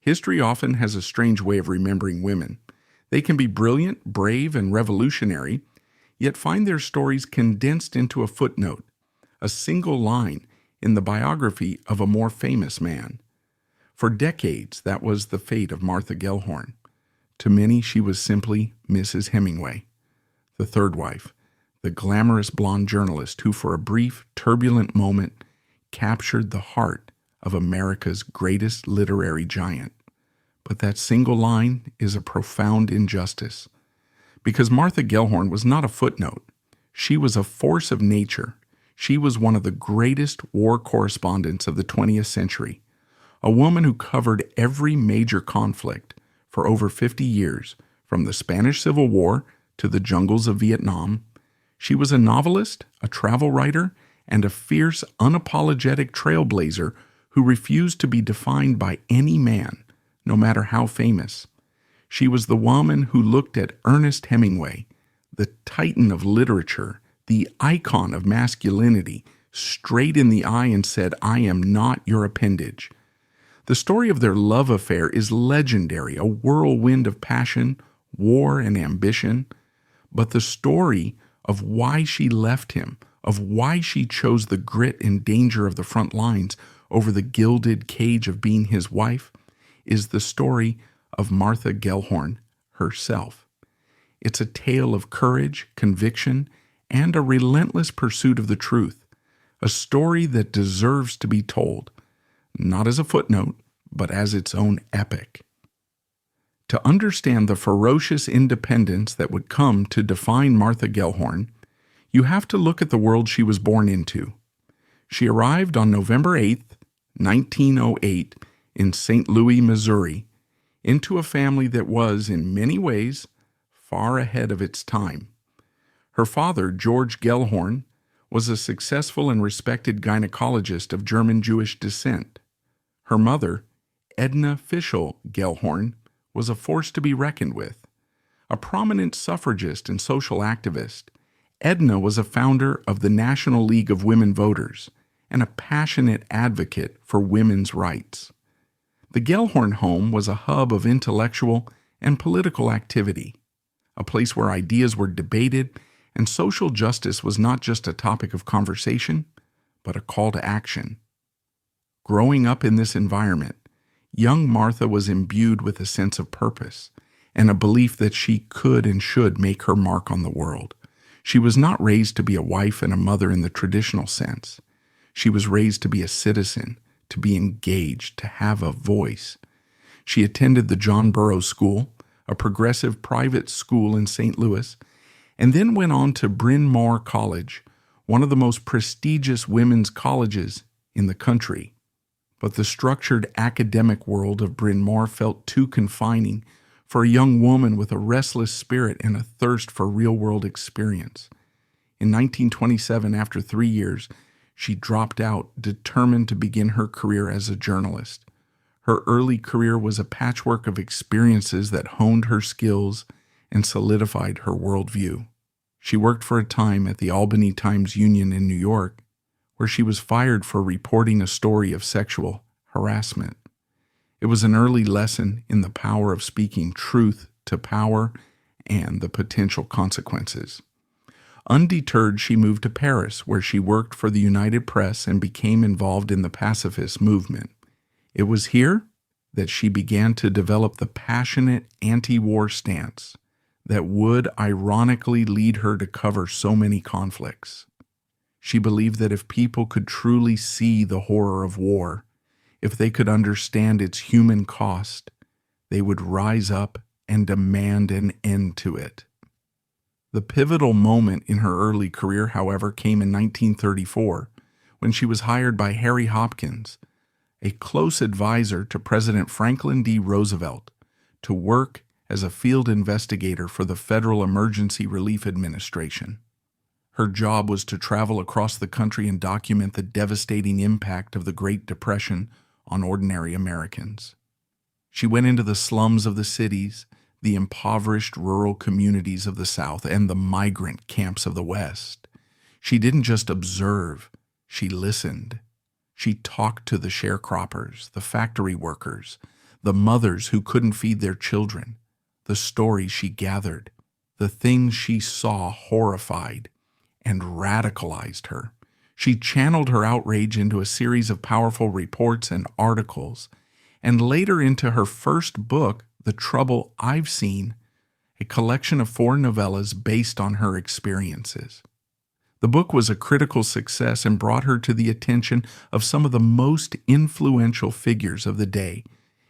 History often has a strange way of remembering women. They can be brilliant, brave, and revolutionary, yet find their stories condensed into a footnote, a single line in the biography of a more famous man. For decades, that was the fate of Martha Gellhorn. To many, she was simply Mrs. Hemingway, the third wife, the glamorous blonde journalist who, for a brief, turbulent moment, captured the heart of America's greatest literary giant. But that single line is a profound injustice, because Martha Gellhorn was not a footnote. She was a force of nature. She was one of the greatest war correspondents of the 20th century, a woman who covered every major conflict for over 50 years, from the Spanish Civil War to the jungles of Vietnam. She was a novelist, a travel writer, and a fierce, unapologetic trailblazer who refused to be defined by any man, no matter how famous. She was the woman who looked at Ernest Hemingway, the titan of literature, the icon of masculinity, straight in the eye and said, "I am not your appendage." The story of their love affair is legendary, a whirlwind of passion, war, and ambition. But the story of why she left him, of why she chose the grit and danger of the front lines over the gilded cage of being his wife, is the story of Martha Gellhorn herself. It's a tale of courage, conviction, and a relentless pursuit of the truth, a story that deserves to be told, not as a footnote, but as its own epic. To understand the ferocious independence that would come to define Martha Gellhorn, you have to look at the world she was born into. She arrived on November 8th, 1908, in St. Louis, Missouri, into a family that was, in many ways, far ahead of its time. Her father, George Gellhorn, was a successful and respected gynecologist of German Jewish descent. Her mother, Edna Fischel Gellhorn, was a force to be reckoned with. A prominent suffragist and social activist, Edna was a founder of the National League of Women Voters and a passionate advocate for women's rights. The Gellhorn home was a hub of intellectual and political activity, a place where ideas were debated and social justice was not just a topic of conversation, but a call to action. Growing up in this environment, young Martha was imbued with a sense of purpose and a belief that she could and should make her mark on the world. She was not raised to be a wife and a mother in the traditional sense. She was raised to be a citizen, to be engaged, to have a voice. She attended the John Burroughs School, a progressive private school in St. Louis, and then went on to Bryn Mawr College, one of the most prestigious women's colleges in the country. But the structured academic world of Bryn Mawr felt too confining for a young woman with a restless spirit and a thirst for real-world experience. In 1927, after 3 years, she dropped out, determined to begin her career as a journalist. Her early career was a patchwork of experiences that honed her skills and solidified her worldview. She worked for a time at the Albany Times-Union in New York, where she was fired for reporting a story of sexual harassment. It was an early lesson in the power of speaking truth to power and the potential consequences. Undeterred, she moved to Paris, where she worked for the United Press and became involved in the pacifist movement. It was here that she began to develop the passionate anti-war stance that would ironically lead her to cover so many conflicts. She believed that if people could truly see the horror of war, if they could understand its human cost, they would rise up and demand an end to it. The pivotal moment in her early career, however, came in 1934, when she was hired by Harry Hopkins, a close advisor to President Franklin D. Roosevelt, to work as a field investigator for the Federal Emergency Relief Administration. Her job was to travel across the country and document the devastating impact of the Great Depression on ordinary Americans. She went into the slums of the cities, the impoverished rural communities of the South, and the migrant camps of the West. She didn't just observe, she listened. She talked to the sharecroppers, the factory workers, the mothers who couldn't feed their children, the stories she gathered, the things she saw horrified and radicalized her. She channeled her outrage into a series of powerful reports and articles, and later into her first book, The Trouble I've Seen, a collection of 4 novellas based on her experiences. The book was a critical success and brought her to the attention of some of the most influential figures of the day,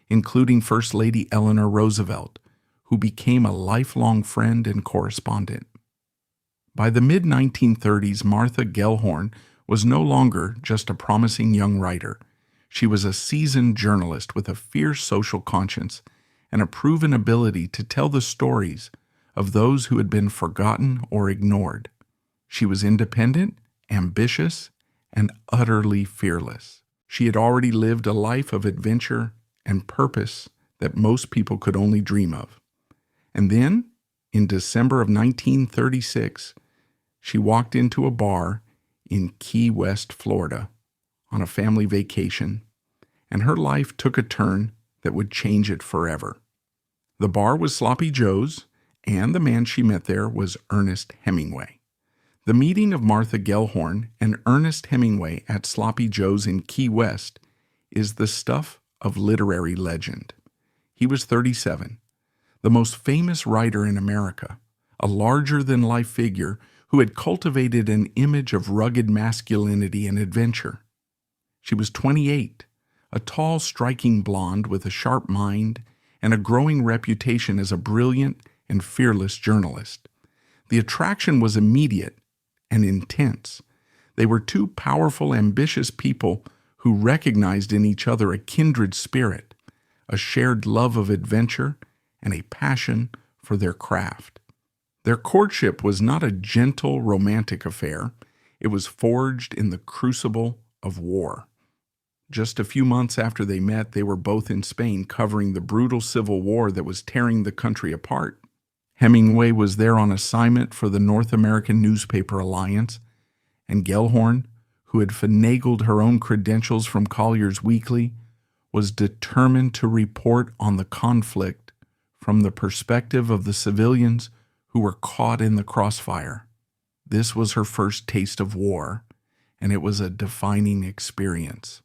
including First Lady Eleanor Roosevelt, who became a lifelong friend and correspondent. By the mid-1930s, Martha Gellhorn was no longer just a promising young writer. She was a seasoned journalist with a fierce social conscience and a proven ability to tell the stories of those who had been forgotten or ignored. She was independent, ambitious, and utterly fearless. She had already lived a life of adventure and purpose that most people could only dream of. And then, in December of 1936, she walked into a bar in Key West, Florida, on a family vacation, and her life took a turn that would change it forever. The bar was Sloppy Joe's, and the man she met there was Ernest Hemingway. The meeting of Martha Gellhorn and Ernest Hemingway at Sloppy Joe's in Key West is the stuff of literary legend. He was 37, the most famous writer in America, a larger-than-life figure who had cultivated an image of rugged masculinity and adventure. She was 28, a tall, striking blonde with a sharp mind and a growing reputation as a brilliant and fearless journalist. The attraction was immediate and intense. They were 2 powerful, ambitious people who recognized in each other a kindred spirit, a shared love of adventure, and a passion for their craft. Their courtship was not a gentle, romantic affair. It was forged in the crucible of war. Just a few months after they met, they were both in Spain covering the brutal civil war that was tearing the country apart. Hemingway was there on assignment for the North American Newspaper Alliance, and Gellhorn, who had finagled her own credentials from Collier's Weekly, was determined to report on the conflict from the perspective of the civilians who were caught in the crossfire. This was her first taste of war, and it was a defining experience.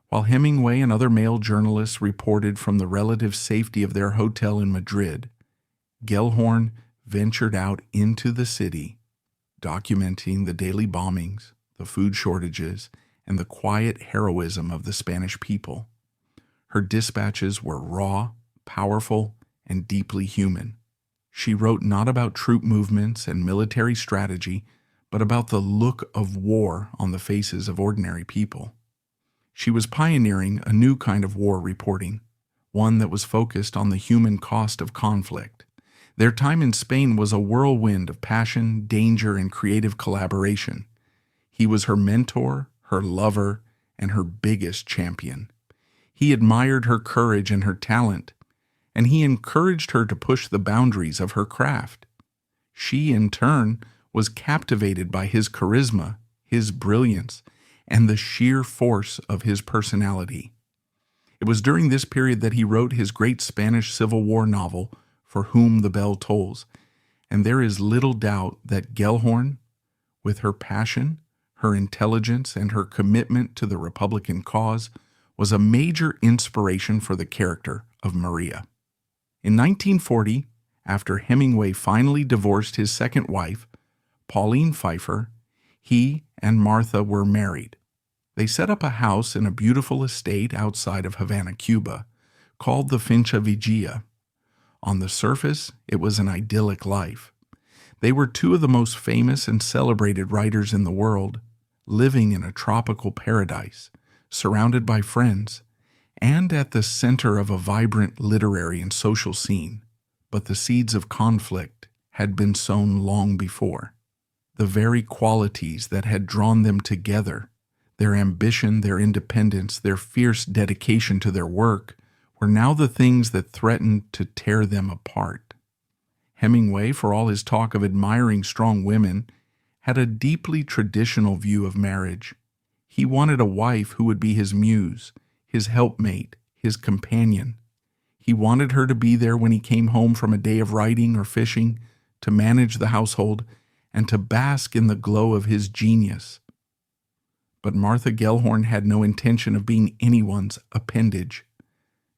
While Hemingway and other male journalists reported from the relative safety of their hotel in Madrid, Gellhorn ventured out into the city, documenting the daily bombings, the food shortages, and the quiet heroism of the Spanish people. Her dispatches were raw, powerful, and deeply human. She wrote not about troop movements and military strategy, but about the look of war on the faces of ordinary people. She was pioneering a new kind of war reporting, one that was focused on the human cost of conflict. Their time in Spain was a whirlwind of passion, danger, and creative collaboration. He was her mentor, her lover, and her biggest champion. He admired her courage and her talent, and he encouraged her to push the boundaries of her craft. She, in turn, was captivated by his charisma, his brilliance, and the sheer force of his personality. It was during this period that he wrote his great Spanish Civil War novel, For Whom the Bell Tolls, and there is little doubt that Gellhorn, with her passion, her intelligence, and her commitment to the Republican cause, was a major inspiration for the character of Maria. In 1940, after Hemingway finally divorced his second wife, Pauline Pfeiffer, he and Martha were married. They set up a house in a beautiful estate outside of Havana, Cuba, called the Finca Vigia. On the surface, it was an idyllic life. They were 2 of the most famous and celebrated writers in the world, living in a tropical paradise, surrounded by friends, and at the center of a vibrant literary and social scene. But the seeds of conflict had been sown long before. The very qualities that had drawn them together, their ambition, their independence, their fierce dedication to their work, were now the things that threatened to tear them apart. Hemingway, for all his talk of admiring strong women, had a deeply traditional view of marriage. He wanted a wife who would be his muse, his helpmate, his companion. He wanted her to be there when he came home from a day of writing or fishing, to manage the household, and to bask in the glow of his genius. But Martha Gellhorn had no intention of being anyone's appendage.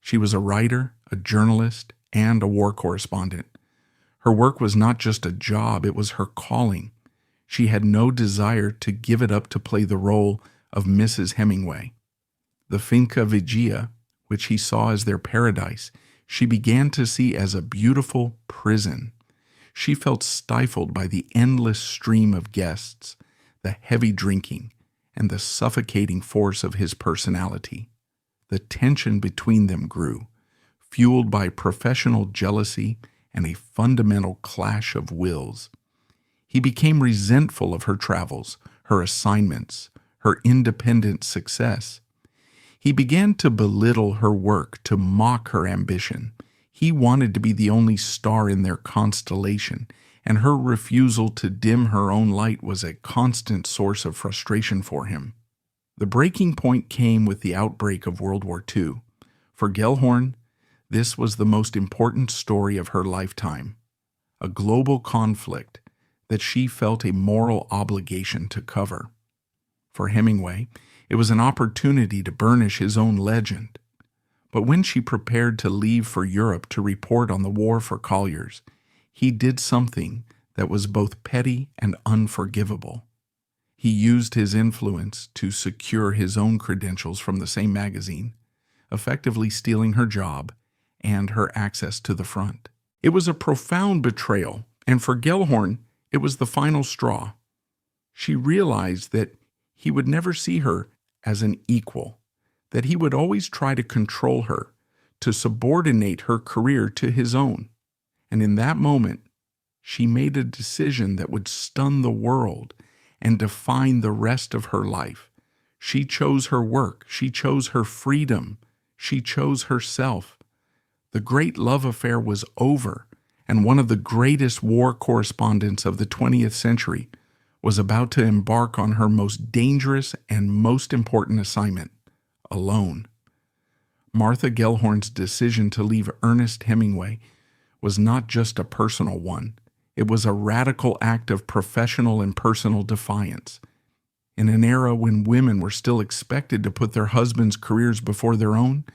She was a writer, a journalist, and a war correspondent. Her work was not just a job, it was her calling. She had no desire to give it up to play the role of Mrs. Hemingway. The Finca Vigia, which he saw as their paradise, she began to see as a beautiful prison. She felt stifled by the endless stream of guests, the heavy drinking, and the suffocating force of his personality. The tension between them grew, fueled by professional jealousy and a fundamental clash of wills. He became resentful of her travels, her assignments, her independent success. He began to belittle her work, to mock her ambition. He wanted to be the only star in their constellation, and her refusal to dim her own light was a constant source of frustration for him. The breaking point came with the outbreak of World War II. For Gellhorn, this was the most important story of her lifetime, a global conflict that she felt a moral obligation to cover. For Hemingway, it was an opportunity to burnish his own legend. But when she prepared to leave for Europe to report on the war for Collier's, he did something that was both petty and unforgivable. He used his influence to secure his own credentials from the same magazine, effectively stealing her job and her access to the front. It was a profound betrayal, and for Gellhorn, it was the final straw. She realized that he would never see her as an equal, that he would always try to control her, to subordinate her career to his own. And in that moment, she made a decision that would stun the world and define the rest of her life. She chose her work. She chose her freedom. She chose herself. The great love affair was over, and one of the greatest war correspondents of the 20th century was about to embark on her most dangerous and most important assignment, alone. Martha Gellhorn's decision to leave Ernest Hemingway was not just a personal one. It was a radical act of professional and personal defiance. In an era when women were still expected to put their husbands' careers before their own,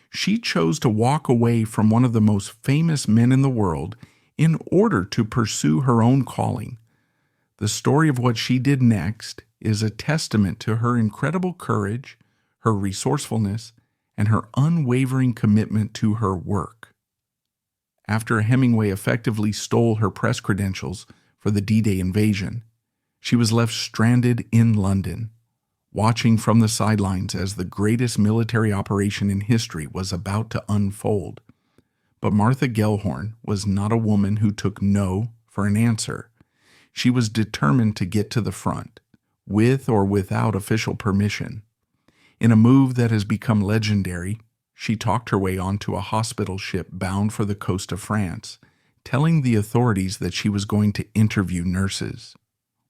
she chose to walk away from one of the most famous men in the world in order to pursue her own calling. The story of what she did next is a testament to her incredible courage, her resourcefulness, and her unwavering commitment to her work. After Hemingway effectively stole her press credentials for the D-Day invasion, she was left stranded in London, watching from the sidelines as the greatest military operation in history was about to unfold. But Martha Gellhorn was not a woman who took no for an answer. She was determined to get to the front, with or without official permission. In a move that has become legendary, she talked her way onto a hospital ship bound for the coast of France, telling the authorities that she was going to interview nurses.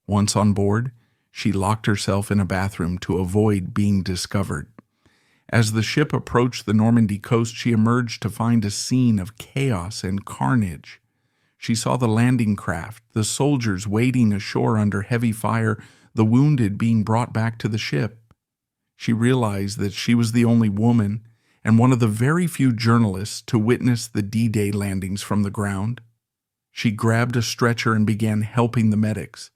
Once on board, she locked herself in a bathroom to avoid being discovered. As the ship approached the Normandy coast, she emerged to find a scene of chaos and carnage. She saw the landing craft, the soldiers waiting ashore under heavy fire, the wounded being brought back to the ship. She realized that she was the only woman and one of the very few journalists to witness the D-Day landings from the ground. She grabbed a stretcher and began helping the medics,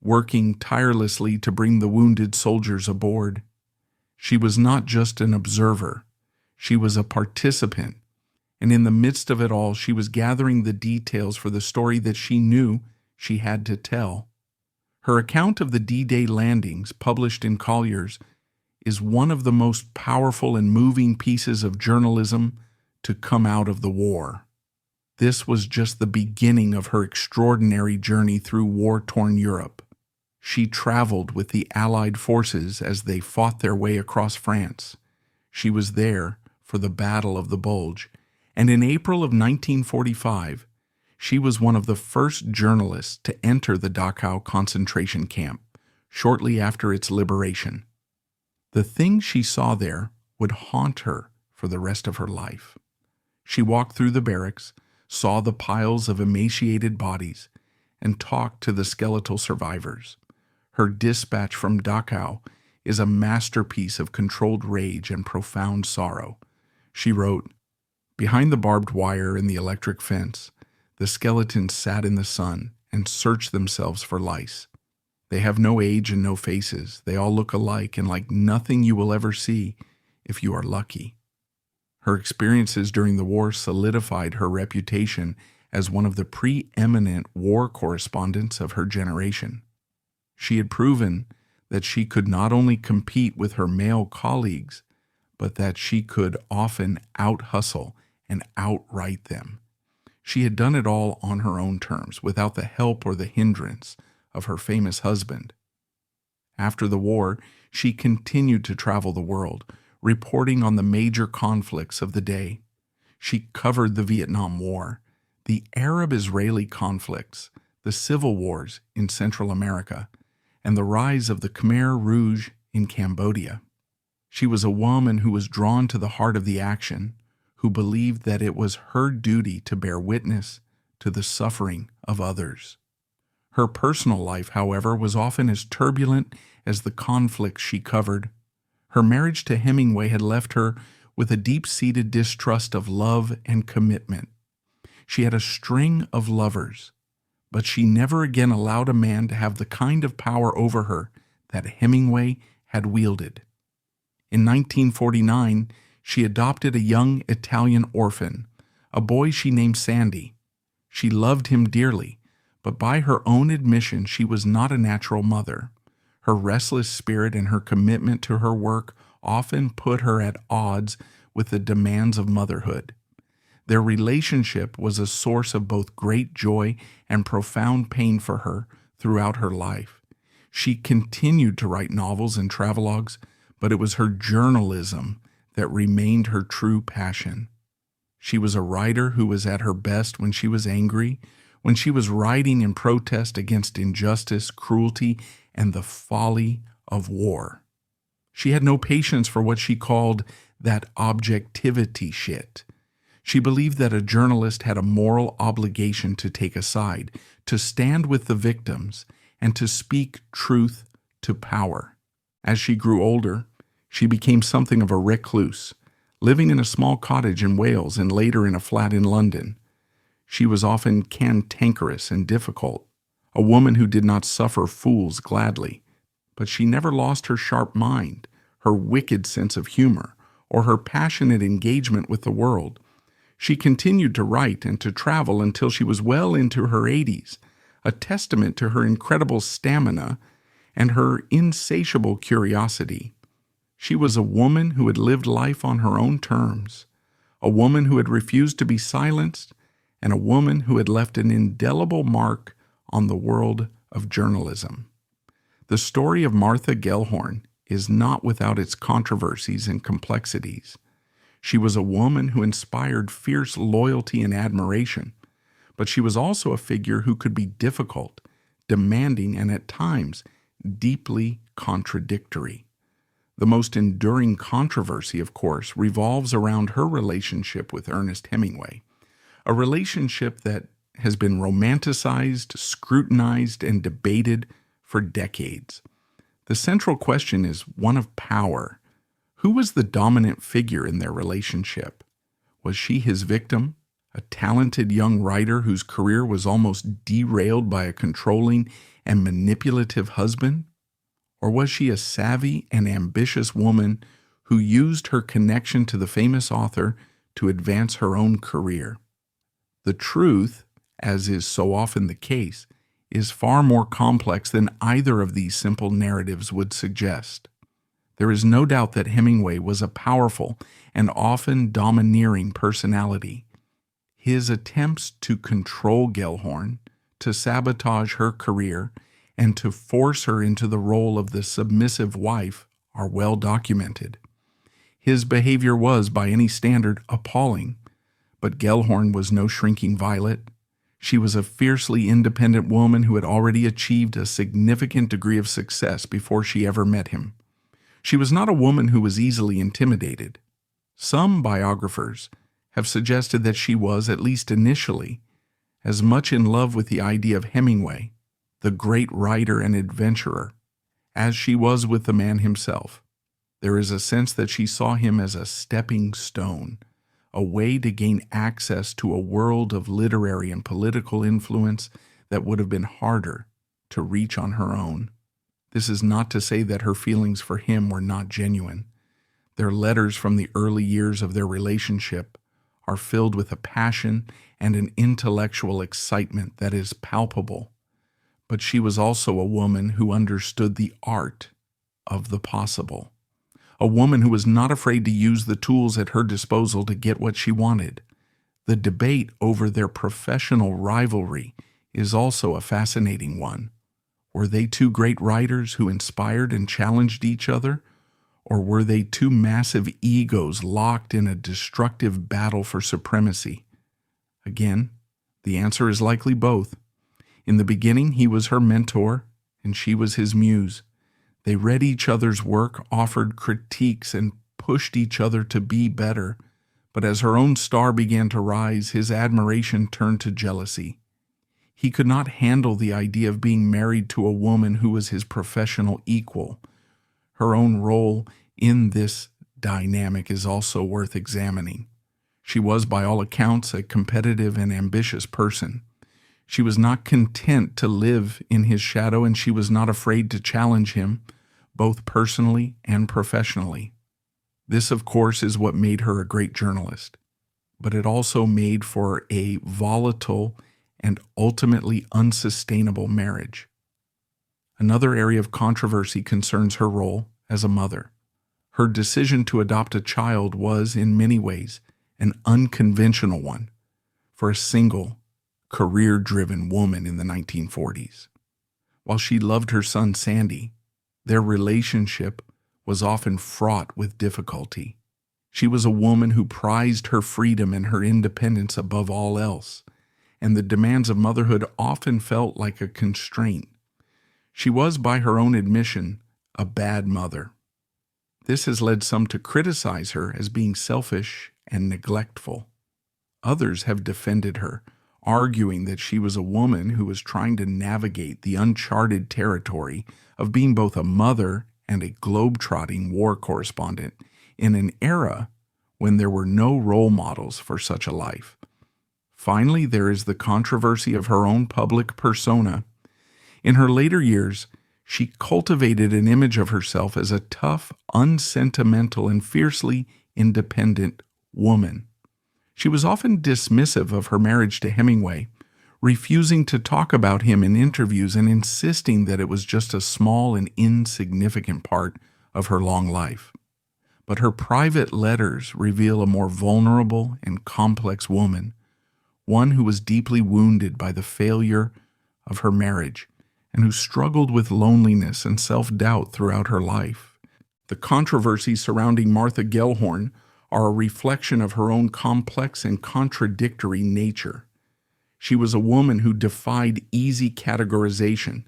working tirelessly to bring the wounded soldiers aboard. She was not just an observer. She was a participant. And in the midst of it all, she was gathering the details for the story that she knew she had to tell. Her account of the D-Day landings, published in Collier's, is one of the most powerful and moving pieces of journalism to come out of the war. This was just the beginning of her extraordinary journey through war-torn Europe. She traveled with the Allied forces as they fought their way across France. She was there for the Battle of the Bulge, and in April of 1945, she was one of the first journalists to enter the Dachau concentration camp, shortly after its liberation. The things she saw there would haunt her for the rest of her life. She walked through the barracks, saw the piles of emaciated bodies, and talked to the skeletal survivors. Her dispatch from Dachau is a masterpiece of controlled rage and profound sorrow. She wrote, "Behind the barbed wire and the electric fence, the skeletons sat in the sun and searched themselves for lice. They have no age and no faces. They all look alike and like nothing you will ever see if you are lucky." Her experiences during the war solidified her reputation as one of the preeminent war correspondents of her generation. She had proven that she could not only compete with her male colleagues, but that she could often out-hustle and outwrite them. She had done it all on her own terms, without the help or the hindrance of her famous husband. After the war, she continued to travel the world, reporting on the major conflicts of the day. She covered the Vietnam War, the Arab-Israeli conflicts, the civil wars in Central America, and the rise of the Khmer Rouge in Cambodia. She was a woman who was drawn to the heart of the action, who believed that it was her duty to bear witness to the suffering of others. Her personal life, however, was often as turbulent as the conflicts she covered. Her marriage to Hemingway had left her with a deep-seated distrust of love and commitment. She had a string of lovers, but she never again allowed a man to have the kind of power over her that Hemingway had wielded. In 1949, she adopted a young Italian orphan, a boy she named Sandy. She loved him dearly, but by her own admission, she was not a natural mother. Her restless spirit and her commitment to her work often put her at odds with the demands of motherhood. Their relationship was a source of both great joy and profound pain for her throughout her life. She continued to write novels and travelogues, but it was her journalism that remained her true passion. She was a writer who was at her best when she was angry, when she was writing in protest against injustice, cruelty, and the folly of war. She had no patience for what she called that objectivity shit. She believed that a journalist had a moral obligation to take a side, to stand with the victims, and to speak truth to power. As she grew older, she became something of a recluse, living in a small cottage in Wales and later in a flat in London. She was often cantankerous and difficult, a woman who did not suffer fools gladly, but she never lost her sharp mind, her wicked sense of humor, or her passionate engagement with the world. She continued to write and to travel until she was well into her 80s, a testament to her incredible stamina and her insatiable curiosity. She was a woman who had lived life on her own terms, a woman who had refused to be silenced, and a woman who had left an indelible mark on the world of journalism. The story of Martha Gellhorn is not without its controversies and complexities. She was a woman who inspired fierce loyalty and admiration, but she was also a figure who could be difficult, demanding, and at times deeply contradictory. The most enduring controversy, of course, revolves around her relationship with Ernest Hemingway, a relationship that has been romanticized, scrutinized, and debated for decades. The central question is one of power. Who was the dominant figure in their relationship? Was she his victim, a talented young writer whose career was almost derailed by a controlling and manipulative husband? Or was she a savvy and ambitious woman who used her connection to the famous author to advance her own career? The truth, as is so often the case, is far more complex than either of these simple narratives would suggest. There is no doubt that Hemingway was a powerful and often domineering personality. His attempts to control Gellhorn, to sabotage her career, and to force her into the role of the submissive wife are well documented. His behavior was, by any standard, appalling, but Gellhorn was no shrinking violet. She was a fiercely independent woman who had already achieved a significant degree of success before she ever met him. She was not a woman who was easily intimidated. Some biographers have suggested that she was, at least initially, as much in love with the idea of Hemingway, the great writer and adventurer, as she was with the man himself. There is a sense that she saw him as a stepping stone, a way to gain access to a world of literary and political influence that would have been harder to reach on her own. This is not to say that her feelings for him were not genuine. Their letters from the early years of their relationship are filled with a passion and an intellectual excitement that is palpable. But she was also a woman who understood the art of the possible. A woman who was not afraid to use the tools at her disposal to get what she wanted. The debate over their professional rivalry is also a fascinating one. Were they two great writers who inspired and challenged each other? Or were they two massive egos locked in a destructive battle for supremacy? Again, the answer is likely both. In the beginning, he was her mentor, and she was his muse. They read each other's work, offered critiques, and pushed each other to be better. But as her own star began to rise, his admiration turned to jealousy. He could not handle the idea of being married to a woman who was his professional equal. Her own role in this dynamic is also worth examining. She was, by all accounts, a competitive and ambitious person. She was not content to live in his shadow, and she was not afraid to challenge him, both personally and professionally. This, of course, is what made her a great journalist, but it also made for a volatile and ultimately unsustainable marriage. Another area of controversy concerns her role as a mother. Her decision to adopt a child was, in many ways, an unconventional one for a single, career-driven woman in the 1940s. While she loved her son Sandy, their relationship was often fraught with difficulty. She was a woman who prized her freedom and her independence above all else, and the demands of motherhood often felt like a constraint. She was, by her own admission, a bad mother. This has led some to criticize her as being selfish and neglectful. Others have defended her, arguing that she was a woman who was trying to navigate the uncharted territory of being both a mother and a globe-trotting war correspondent in an era when there were no role models for such a life. Finally, there is the controversy of her own public persona. In her later years, she cultivated an image of herself as a tough, unsentimental, and fiercely independent woman. She was often dismissive of her marriage to Hemingway, refusing to talk about him in interviews and insisting that it was just a small and insignificant part of her long life. But her private letters reveal a more vulnerable and complex woman, one who was deeply wounded by the failure of her marriage and who struggled with loneliness and self-doubt throughout her life. The controversies surrounding Martha Gellhorn are a reflection of her own complex and contradictory nature. She was a woman who defied easy categorization,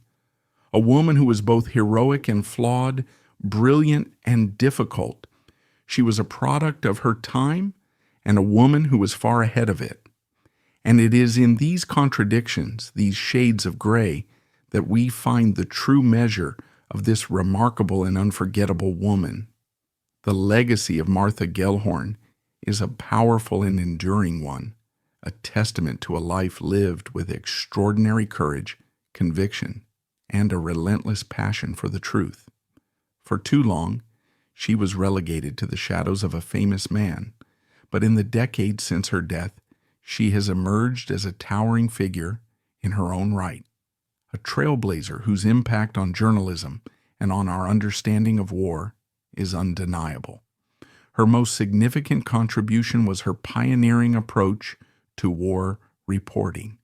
a woman who was both heroic and flawed, brilliant and difficult. She was a product of her time and a woman who was far ahead of it. And it is in these contradictions, these shades of gray, that we find the true measure of this remarkable and unforgettable woman. The legacy of Martha Gellhorn is a powerful and enduring one, a testament to a life lived with extraordinary courage, conviction, and a relentless passion for the truth. For too long, she was relegated to the shadows of a famous man, but in the decades since her death, she has emerged as a towering figure in her own right, a trailblazer whose impact on journalism and on our understanding of war is undeniable. Her most significant contribution was her pioneering approach to war reporting.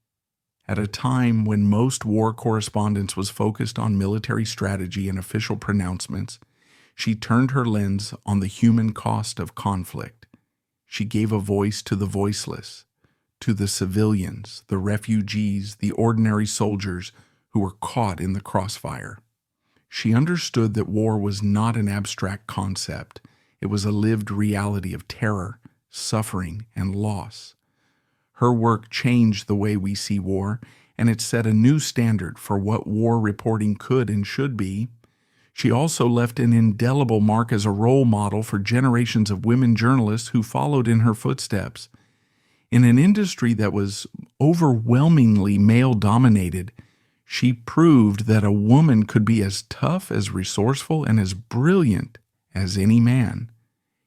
At a time when most war correspondence was focused on military strategy and official pronouncements, she turned her lens on the human cost of conflict. She gave a voice to the voiceless, to the civilians, the refugees, the ordinary soldiers who were caught in the crossfire. She understood that war was not an abstract concept. It was a lived reality of terror, suffering, and loss. Her work changed the way we see war, and it set a new standard for what war reporting could and should be. She also left an indelible mark as a role model for generations of women journalists who followed in her footsteps. In an industry that was overwhelmingly male-dominated, she proved that a woman could be as tough, as resourceful, and as brilliant as any man.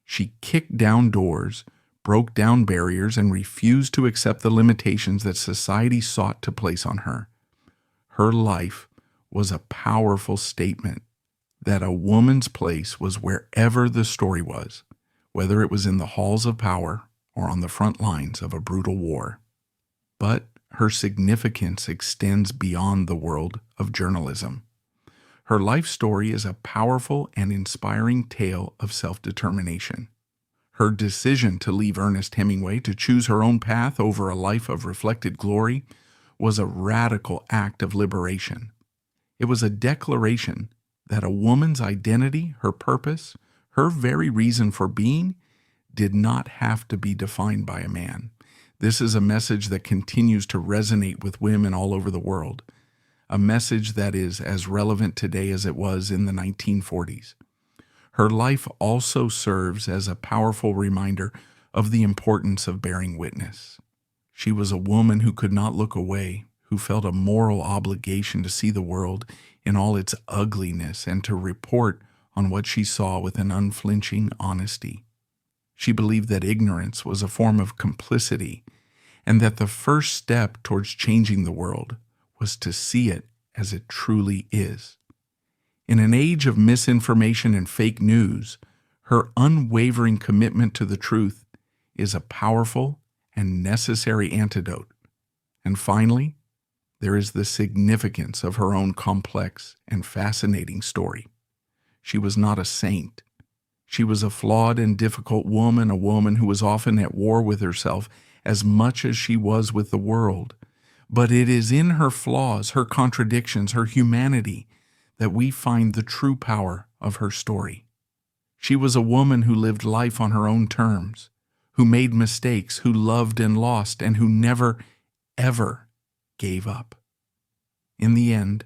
She kicked down doors, broke down barriers, and refused to accept the limitations that society sought to place on her. Her life was a powerful statement that a woman's place was wherever the story was, whether it was in the halls of power or on the front lines of a brutal war. But her significance extends beyond the world of journalism. Her life story is a powerful and inspiring tale of self-determination. Her decision to leave Ernest Hemingway to choose her own path over a life of reflected glory was a radical act of liberation. It was a declaration that a woman's identity, her purpose, her very reason for being, did not have to be defined by a man. This is a message that continues to resonate with women all over the world, a message that is as relevant today as it was in the 1940s. Her life also serves as a powerful reminder of the importance of bearing witness. She was a woman who could not look away, who felt a moral obligation to see the world in all its ugliness and to report on what she saw with an unflinching honesty. She believed that ignorance was a form of complicity, and that the first step towards changing the world was to see it as it truly is. In an age of misinformation and fake news, her unwavering commitment to the truth is a powerful and necessary antidote. And finally, there is the significance of her own complex and fascinating story. She was not a saint. She was a flawed and difficult woman, a woman who was often at war with herself as much as she was with the world. But it is in her flaws, her contradictions, her humanity, that we find the true power of her story. She was a woman who lived life on her own terms, who made mistakes, who loved and lost, and who never, ever gave up. In the end,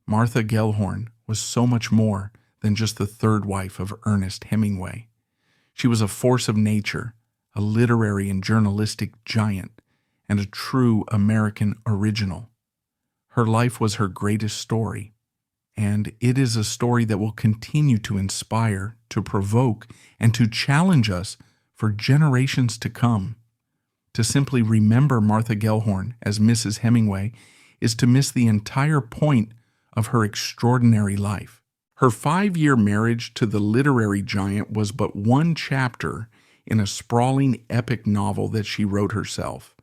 Martha Gellhorn was so much more than just the third wife of Ernest Hemingway. She was a force of nature, a literary and journalistic giant, and a true American original. Her life was her greatest story, and it is a story that will continue to inspire, to provoke, and to challenge us for generations to come. To simply remember Martha Gellhorn as Mrs. Hemingway is to miss the entire point of her extraordinary life. Her 5-year marriage to the literary giant was but one chapter in a sprawling epic novel that she wrote herself,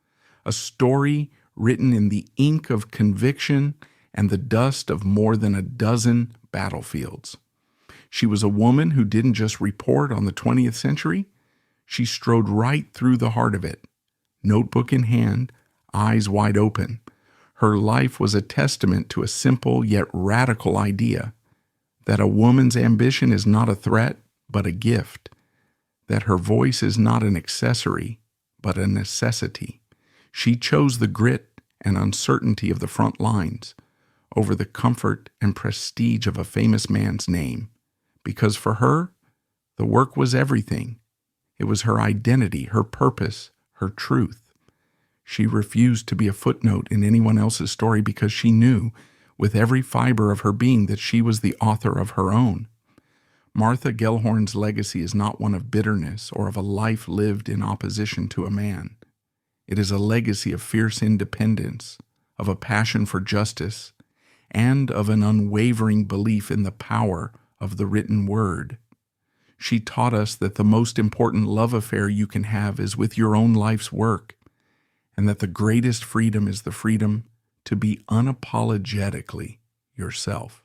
a story written in the ink of conviction and the dust of more than a dozen battlefields. She was a woman who didn't just report on the 20th century, she strode right through the heart of it, notebook in hand, eyes wide open. Her life was a testament to a simple yet radical idea, that a woman's ambition is not a threat, but a gift, that her voice is not an accessory, but a necessity. She chose the grit and uncertainty of the front lines over the comfort and prestige of a famous man's name, because for her, the work was everything. It was her identity, her purpose, her truth. She refused to be a footnote in anyone else's story because she knew, with every fiber of her being, that she was the author of her own. Martha Gellhorn's legacy is not one of bitterness or of a life lived in opposition to a man. It is a legacy of fierce independence, of a passion for justice, and of an unwavering belief in the power of the written word. She taught us that the most important love affair you can have is with your own life's work, and that the greatest freedom is the freedom to be unapologetically yourself.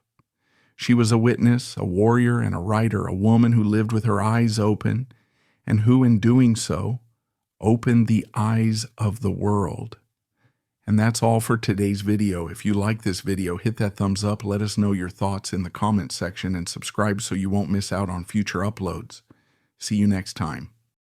She was a witness, a warrior, and a writer, a woman who lived with her eyes open, and who, in doing so, opened the eyes of the world. And that's all for today's video. If you like this video, hit that thumbs up, let us know your thoughts in the comments section, and subscribe so you won't miss out on future uploads. See you next time.